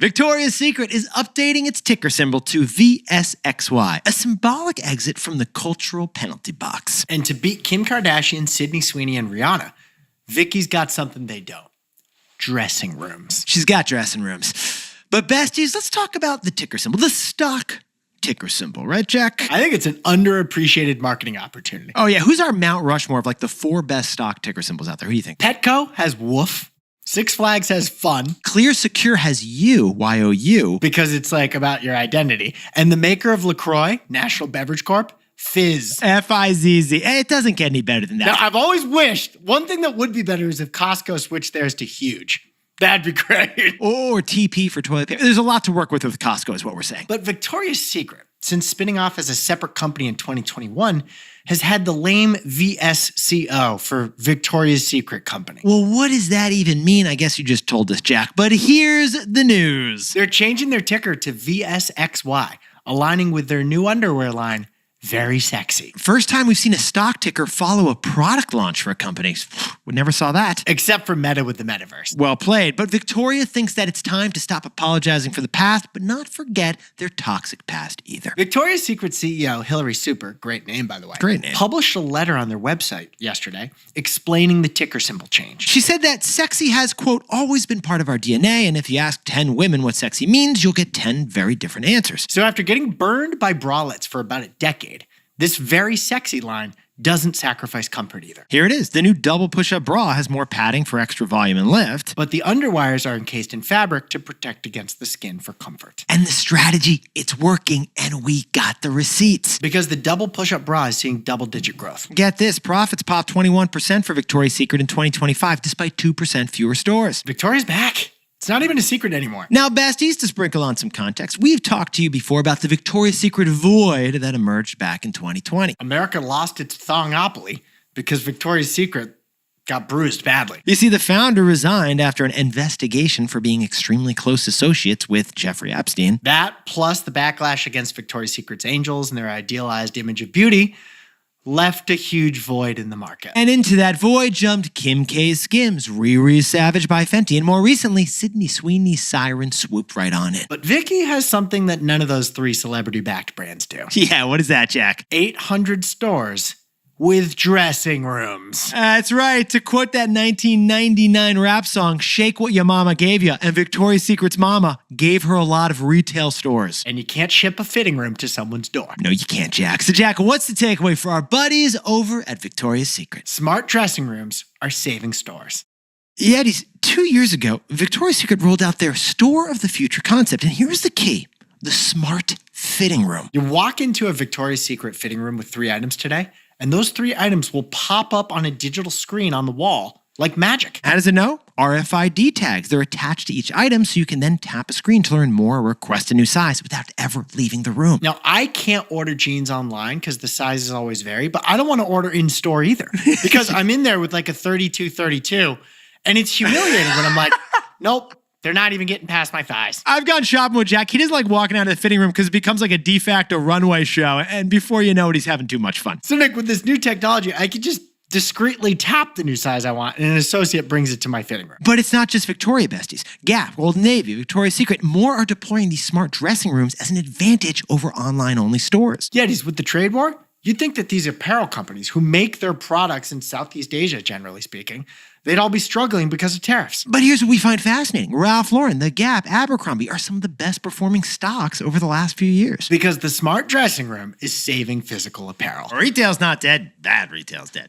Victoria's Secret is updating its ticker symbol to VSXY, a symbolic exit from the cultural penalty box. And to beat Kim Kardashian, Sydney Sweeney, and Rihanna, Vicky's got something they don't. Dressing rooms. She's got dressing rooms. But besties, let's talk about the ticker symbol, the stock ticker symbol, right, Jack? I think it's an underappreciated marketing opportunity. Oh yeah, who's our Mount Rushmore of like the 4 best stock ticker symbols out there? Who do you think? Petco has woof. Six Flags has fun. Clear Secure has you, Y-O-U. Because it's like about your identity. And the maker of LaCroix, National Beverage Corp, Fizz. F-I-Z-Z. It doesn't get any better than that. Now, I've always wished, one thing that would be better is if Costco switched theirs to huge. That'd be great. Or TP for toilet paper. There's a lot to work with Costco is what we're saying. But Victoria's Secret, since spinning off as a separate company in 2021, has had the lame VSCO for Victoria's Secret Company. Well, what does that even mean? I guess you just told us, Jack. But here's the news. They're changing their ticker to VSXY, aligning with their new underwear line, Very Sexy. First time we've seen a stock ticker follow a product launch for a company. We never saw that. Except for Meta with the metaverse. Well played. But Victoria thinks that it's time to stop apologizing for the past, but not forget their toxic past either. Victoria's Secret CEO Hillary Super, great name by the way, Great name, published a letter on their website yesterday explaining the ticker symbol change. She said that sexy has, quote, always been part of our DNA, and if you ask 10 women what sexy means, you'll get 10 very different answers. So after getting burned by bralettes for about a decade, this Very Sexy line doesn't sacrifice comfort either. Here it is. The new double push-up bra has more padding for extra volume and lift. But the underwires are encased in fabric to protect against the skin for comfort. And the strategy, it's working, and we got the receipts. Because the double push-up bra is seeing double-digit growth. Get this, profits popped 21% for Victoria's Secret in 2025, despite 2% fewer stores. Victoria's back. It's not even a secret anymore. Now, besties, to sprinkle on some context, we've talked to you before about the Victoria's Secret void that emerged back in 2020. America lost its thongopoly because Victoria's Secret got bruised badly. You see, the founder resigned after an investigation for being extremely close associates with Jeffrey Epstein. That, plus the backlash against Victoria's Secret's angels and their idealized image of beauty, left a huge void in the market. And into that void jumped Kim K's Skims, Riri's Savage by Fenty, and more recently, Sydney Sweeney's Syrn swooped right on it. But Vicky has something that none of those 3 celebrity-backed brands do. Yeah, what is that, Jack? 800 stores with dressing rooms. That's right. To quote that 1999 rap song, shake what your mama gave you, and Victoria's Secret's mama gave her a lot of retail stores. And you can't ship a fitting room to someone's door. No, you can't, Jack. So, Jack, what's the takeaway for our buddies over at Victoria's Secret? Smart dressing rooms are saving stores. Yetis, 2 years ago, Victoria's Secret rolled out their Store of the Future concept, and here's the key. The smart fitting room. You walk into a Victoria's Secret fitting room with 3 items today, and those 3 items will pop up on a digital screen on the wall like magic. How does it know? RFID tags. They're attached to each item so you can then tap a screen to learn more or request a new size without ever leaving the room. Now, I can't order jeans online because the sizes always vary, but I don't want to order in store either because I'm in there with like a 32, and it's humiliating when I'm like, nope. They're not even getting past my thighs. I've gone shopping with Jack. He doesn't like walking out of the fitting room because it becomes like a de facto runway show. And before you know it, he's having too much fun. So Nick, with this new technology, I could just discreetly tap the new size I want and an associate brings it to my fitting room. But it's not just Victoria, besties. Gap, Old Navy, Victoria's Secret, more are deploying these smart dressing rooms as an advantage over online-only stores. Yetis, with the trade war, you'd think that these apparel companies who make their products in Southeast Asia, generally speaking, they'd all be struggling because of tariffs. But here's what we find fascinating. Ralph Lauren, The Gap, Abercrombie are some of the best performing stocks over the last few years. Because the smart dressing room is saving physical apparel. Retail's not dead. Bad retail's dead.